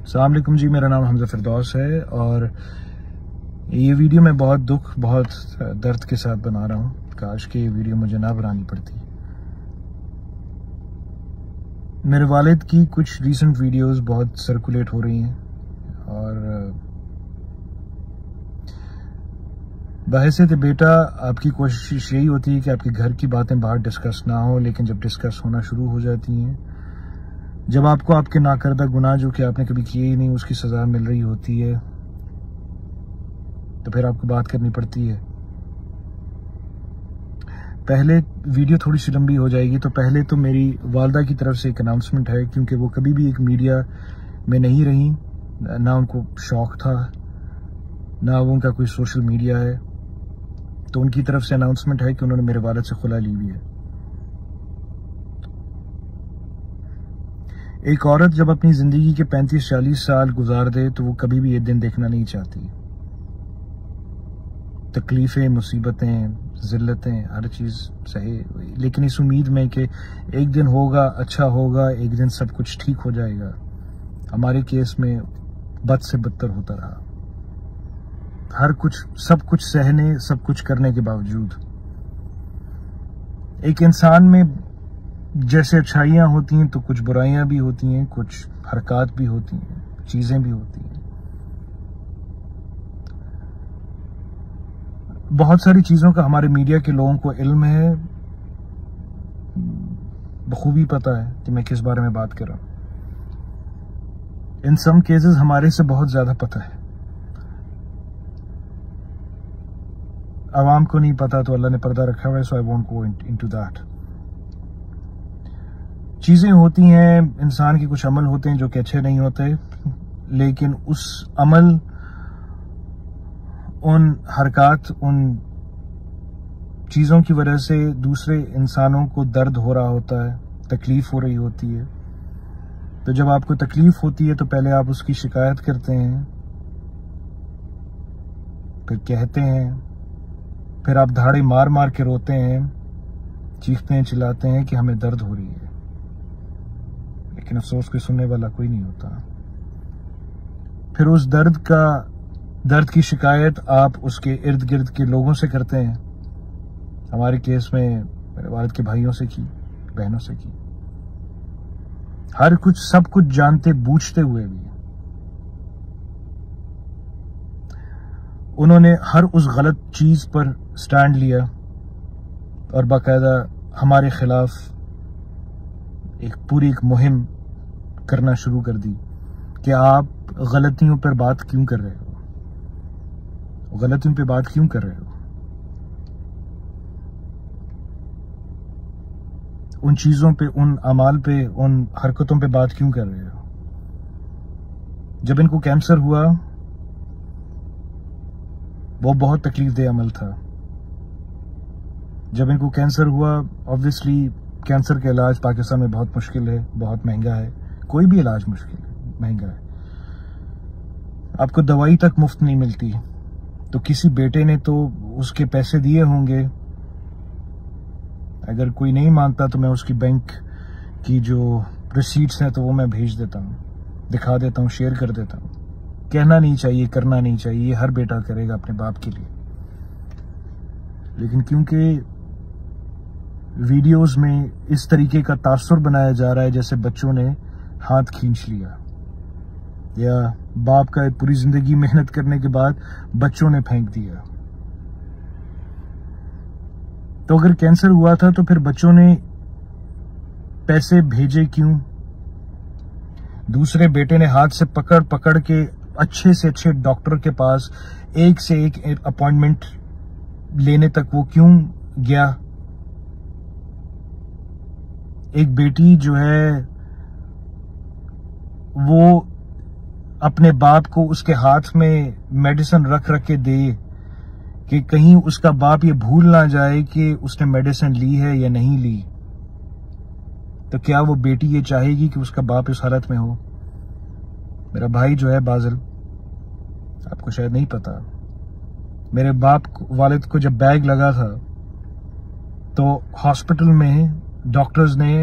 अस्सलाम वालेकुम जी, मेरा नाम हमजा फिरदौस है और ये वीडियो मैं बहुत दुख बहुत दर्द के साथ बना रहा हूँ। काश कि ये वीडियो मुझे ना बनानी पड़ती। मेरे वालिद की कुछ रीसेंट वीडियोस बहुत सर्कुलेट हो रही हैं और बहैसियत बेटा आपकी कोशिश यही होती है कि आपके घर की बातें बाहर डिस्कस ना हो, लेकिन जब डिस्कस होना शुरू हो जाती हैं, जब आपको आपके नाकर्दा गुनाह जो कि आपने कभी किए ही नहीं उसकी सजा मिल रही होती है, तो फिर आपको बात करनी पड़ती है। पहले वीडियो थोड़ी सी लंबी हो जाएगी, तो पहले तो मेरी वालदा की तरफ से एक अनाउंसमेंट है, क्योंकि वो कभी भी एक मीडिया में नहीं रही, ना उनको शौक था, ना वो उनका कोई सोशल मीडिया है। तो उनकी तरफ से अनाउंसमेंट है कि उन्होंने मेरे वालिद से खुला ली हुई है। एक औरत जब अपनी जिंदगी के 35-40 साल गुजार दे तो वो कभी भी ये दिन देखना नहीं चाहती। तकलीफें, मुसीबतें, जिल्लतें, हर चीज सही, लेकिन इस उम्मीद में कि एक दिन होगा, अच्छा होगा, एक दिन सब कुछ ठीक हो जाएगा। हमारे केस में बद से बदतर होता रहा। हर कुछ, सब कुछ सहने, सब कुछ करने के बावजूद एक इंसान में जैसे अच्छाइयां होती हैं तो कुछ बुराइयां भी होती हैं, कुछ हरकत भी होती हैं, चीजें भी होती हैं। बहुत सारी चीजों का हमारे मीडिया के लोगों को इल्म है, बखूबी पता है कि मैं किस बारे में बात कर रहा हूं। इन सम केसेस हमारे से बहुत ज्यादा पता है। आवाम को नहीं पता तो अल्लाह ने पर्दा रखा हुआ है, so I won't go into that. चीजें होती हैं, इंसान के कुछ अमल होते हैं जो कि अच्छे नहीं होते, लेकिन उस अमल, उन हरकत, उन चीजों की वजह से दूसरे इंसानों को दर्द हो रहा होता है, तकलीफ हो रही होती है। तो जब आपको तकलीफ होती है तो पहले आप उसकी शिकायत करते हैं, फिर कहते हैं, फिर आप धाड़े मार मार के रोते हैं, चीखते हैं, चिल्लाते हैं कि हमें दर्द हो रही है, लेकिन अफसोस कोई सुनने वाला कोई नहीं होता। फिर उस दर्द की शिकायत आप उसके इर्द गिर्द के लोगों से करते हैं। हमारे केस में मेरे वालिद के भाइयों से की, बहनों से की, हर कुछ, सब कुछ जानते बूझते हुए भी उन्होंने हर उस गलत चीज पर स्टैंड लिया और बाकायदा हमारे खिलाफ एक मुहिम करना शुरू कर दी कि आप गलतियों पर बात क्यों कर रहे हो, गलतियों पे बात क्यों कर रहे हो, उन चीजों पे, उन अमाल पे, उन हरकतों पे बात क्यों कर रहे हो। जब इनको कैंसर हुआ वो बहुत तकलीफदेह अमल था। जब इनको कैंसर हुआ, ऑब्वियसली कैंसर का इलाज पाकिस्तान में बहुत मुश्किल है, बहुत महंगा है। कोई भी इलाज मुश्किल है, महंगा है, आपको दवाई तक मुफ्त नहीं मिलती। तो किसी बेटे ने तो उसके पैसे दिए होंगे। अगर कोई नहीं मानता तो मैं उसकी बैंक की जो रिसीट्स हैं तो वो मैं भेज देता हूँ, दिखा देता हूँ, शेयर कर देता हूँ। कहना नहीं चाहिए, करना नहीं चाहिए, हर बेटा करेगा अपने बाप के लिए, लेकिन क्योंकि वीडियोस में इस तरीके का तासुर बनाया जा रहा है जैसे बच्चों ने हाथ खींच लिया, या बाप का पूरी जिंदगी मेहनत करने के बाद बच्चों ने फेंक दिया। तो अगर कैंसर हुआ था तो फिर बच्चों ने पैसे भेजे क्यों? दूसरे बेटे ने हाथ से पकड़ पकड़ के अच्छे से अच्छे डॉक्टर के पास एक से एक अपॉइंटमेंट लेने तक वो क्यों गया? एक बेटी जो है वो अपने बाप को उसके हाथ में मेडिसिन रख रख के दे कि कहीं उसका बाप ये भूल ना जाए कि उसने मेडिसिन ली है या नहीं ली। तो क्या वो बेटी ये चाहेगी कि उसका बाप इस हालत में हो? मेरा भाई जो है बाज़िल, आपको शायद नहीं पता, मेरे बाप वालिद को जब बैग लगा था तो हॉस्पिटल में डॉक्टर्स ने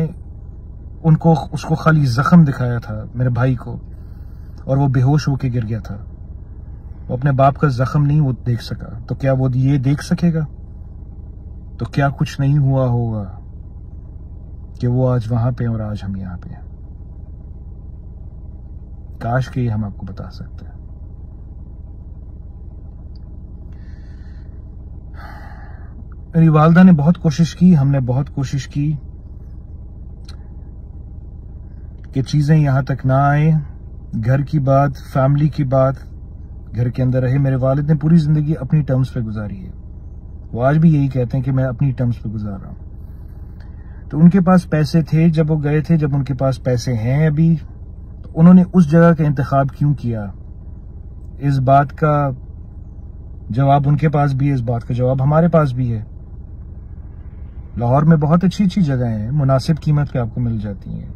उसको खाली जख्म दिखाया था मेरे भाई को, और वो बेहोश होके गिर गया था। वो अपने बाप का जख्म नहीं वो देख सका, तो क्या वो ये देख सकेगा? तो क्या कुछ नहीं हुआ होगा कि वो आज वहां पे और आज हम यहां पे हैं? काश के हम आपको बता सकते हैं। मेरी वालदा ने बहुत कोशिश की, हमने बहुत कोशिश की कि चीजें यहां तक ना आए। घर की बात, फैमिली की बात घर के अंदर रहे। मेरे वालिद ने पूरी जिंदगी अपनी टर्म्स पे गुजारी है। वो आज भी यही कहते हैं कि मैं अपनी टर्म्स पे गुजार रहा हूं। तो उनके पास पैसे थे जब वो गए थे, जब उनके पास पैसे हैं अभी, तो उन्होंने उस जगह का इंतखाब क्यों किया? इस बात का जवाब उनके पास भी है, इस बात का जवाब हमारे पास भी है। लाहौर में बहुत अच्छी अच्छी जगह हैं, मुनासिब कीमत पे आपको मिल जाती हैं।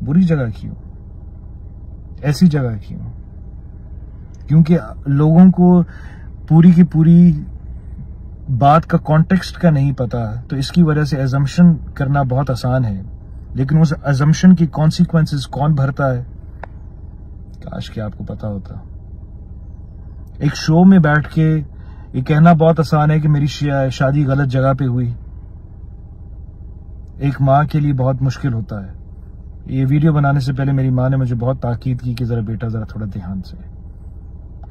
बुरी जगह क्यों? ऐसी जगह क्यों? क्योंकि लोगों को पूरी की पूरी बात का कॉन्टेक्स्ट का नहीं पता, तो इसकी वजह से अजम्पशन करना बहुत आसान है, लेकिन उस अजम्पशन की कॉन्सिक्वेंसेस कौन भरता है? काश कि आपको पता होता। एक शो में बैठ के ये कहना बहुत आसान है कि मेरी शादी गलत जगह पे हुई। एक माँ के लिए बहुत मुश्किल होता है। ये वीडियो बनाने से पहले मेरी माँ ने मुझे बहुत ताकीद की कि जरा बेटा जरा थोड़ा ध्यान से,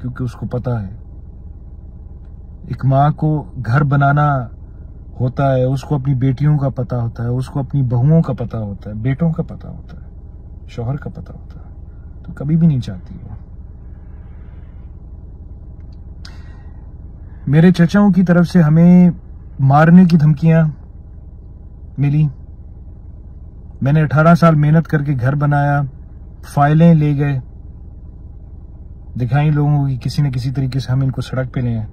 क्योंकि उसको पता है एक माँ को घर बनाना होता है, उसको अपनी बेटियों का पता होता है, उसको अपनी बहुओं का पता होता है, बेटों का पता होता है, शौहर का पता होता है, तो कभी भी नहीं चाहती वो। मेरे चचाओं की तरफ से हमें मारने की धमकियां मिली। मैंने 18 साल मेहनत करके घर बनाया, फाइलें ले गए, दिखाई लोगों को कि किसी न किसी तरीके से हम इनको सड़क पे ले आए।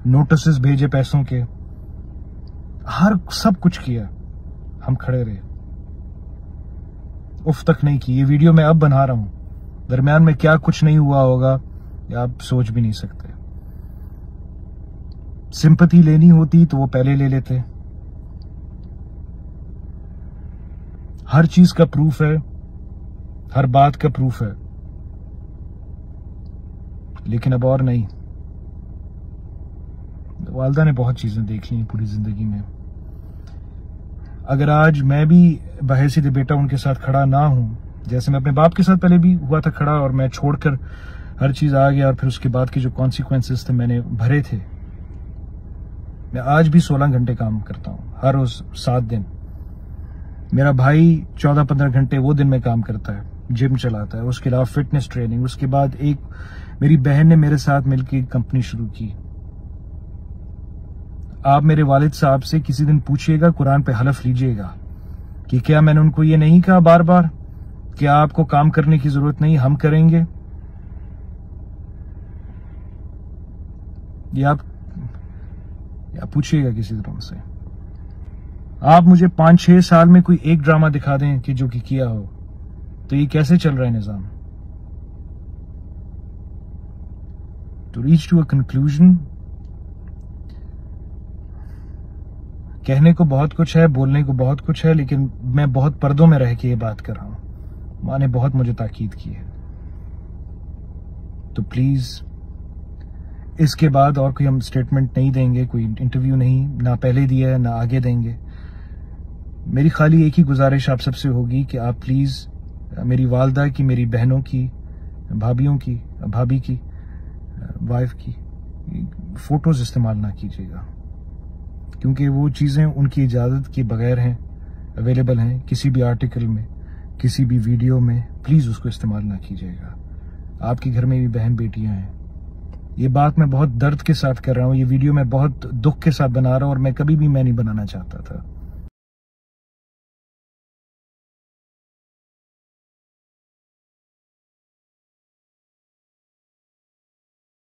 नोटिस भेजे पैसों के, सब कुछ किया, हम खड़े रहे, उफ तक नहीं की। ये वीडियो मैं अब बना रहा हूं, दरमियान में क्या कुछ नहीं हुआ होगा या आप सोच भी नहीं सकते। सिंपैथी लेनी होती तो वो पहले ले लेते। हर चीज का प्रूफ है, हर बात का प्रूफ है, लेकिन अब और नहीं। वालदा ने बहुत चीजें देख ली पूरी जिंदगी में। अगर आज मैं भी बहैसियत बेटा उनके साथ खड़ा ना हूं, जैसे मैं अपने बाप के साथ पहले भी हुआ था खड़ा और मैं छोड़कर हर चीज आ गया, और फिर उसके बाद के जो कॉन्सिक्वेंसेस थे मैंने भरे थे। मैं आज भी 16 घंटे काम करता हूं, हर रोज 7 दिन। मेरा भाई 14-15 घंटे वो दिन में काम करता है, जिम चलाता है, उसके अलावा फिटनेस ट्रेनिंग। उसके बाद एक मेरी बहन ने मेरे साथ मिलकर कंपनी शुरू की। आप मेरे वालिद साहब से किसी दिन पूछिएगा, कुरान पे हलफ लीजिएगा कि क्या मैंने उनको ये नहीं कहा बार बार कि आपको काम करने की जरूरत नहीं, हम करेंगे। ये आप पूछिएगा किसी तरह से। आप मुझे 5-6 साल में कोई एक ड्रामा दिखा दें कि जो कि किया हो, तो ये कैसे चल रहा है Nizam? To reach to a conclusion, कहने को बहुत कुछ है, बोलने को बहुत कुछ है, लेकिन मैं बहुत पर्दों में रह के ये बात कर रहा हूं। माँ ने बहुत मुझे ताकीद की है, तो प्लीज इसके बाद और कोई हम स्टेटमेंट नहीं देंगे, कोई इंटरव्यू नहीं, ना पहले दिया है ना आगे देंगे। मेरी खाली एक ही गुजारिश आप सबसे होगी कि आप प्लीज मेरी वालदा की, मेरी बहनों की, भाभियों की, भाभी की, वाइफ की फोटोज इस्तेमाल ना कीजिएगा, क्योंकि वो चीजें उनकी इजाजत के बगैर हैं, अवेलेबल हैं किसी भी आर्टिकल में, किसी भी वीडियो में। प्लीज उसको इस्तेमाल ना कीजिएगा। आपके घर में भी बहन बेटियां हैं। ये बात मैं बहुत दर्द के साथ कर रहा हूं, ये वीडियो मैं बहुत दुख के साथ बना रहा हूं, और मैं कभी भी मैं नहीं बनाना चाहता था।